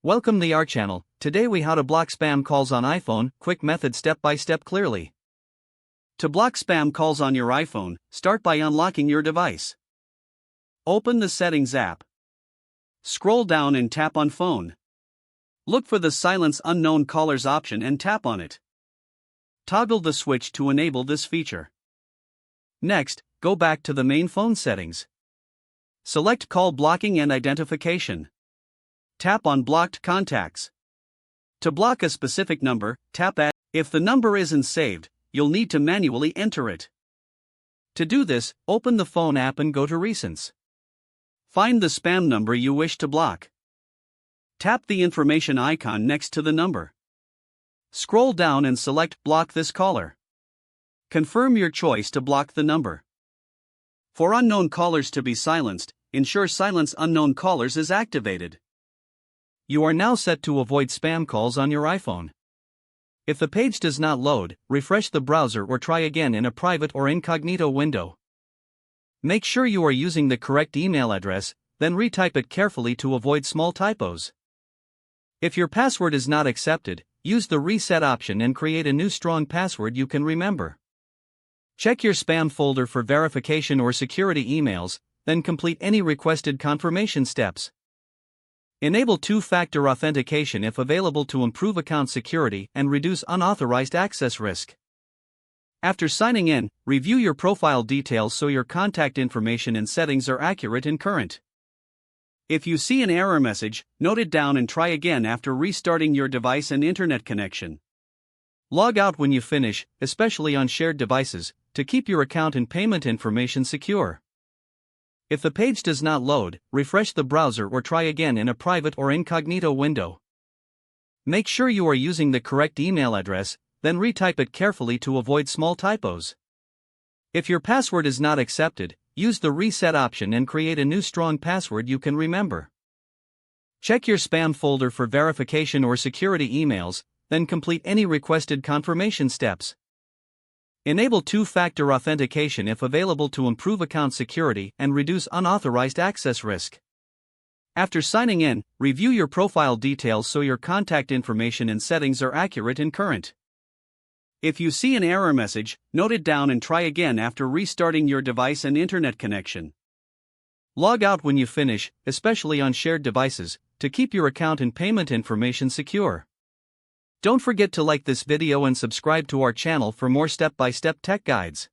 Welcome to our channel. Today we how to block spam calls on iPhone, quick method step by step clearly. To block spam calls on your iPhone, start by unlocking your device. Open the Settings app. Scroll down and tap on Phone. Look for the Silence Unknown Callers option and tap on it. Toggle the switch to enable this feature. Next, go back to the main phone settings. Select Call Blocking and Identification. Tap on Blocked Contacts. To block a specific number, tap Add. If the number isn't saved, you'll need to manually enter it. To do this, open the phone app and go to Recents. Find the spam number you wish to block. Tap the information icon next to the number. Scroll down and select Block this caller. Confirm your choice to block the number. For unknown callers to be silenced, ensure Silence Unknown Callers is activated. You are now set to avoid spam calls on your iPhone. If the page does not load, refresh the browser or try again in a private or incognito window. Make sure you are using the correct email address, then retype it carefully to avoid small typos. If your password is not accepted, use the reset option and create a new strong password you can remember. Check your spam folder for verification or security emails, then complete any requested confirmation steps. Enable two-factor authentication if available to improve account security and reduce unauthorized access risk. After signing in, review your profile details so your contact information and settings are accurate and current. If you see an error message, note it down and try again after restarting your device and internet connection. Log out when you finish, especially on shared devices, to keep your account and payment information secure. If the page does not load, refresh the browser or try again in a private or incognito window. Make sure you are using the correct email address, then retype it carefully to avoid small typos. If your password is not accepted, use the reset option and create a new strong password you can remember. Check your spam folder for verification or security emails, then complete any requested confirmation steps. Enable two-factor authentication if available to improve account security and reduce unauthorized access risk. After signing in, review your profile details so your contact information and settings are accurate and current. If you see an error message, note it down and try again after restarting your device and internet connection. Log out when you finish, especially on shared devices, to keep your account and payment information secure. Don't forget to like this video and subscribe to our channel for more step-by-step tech guides.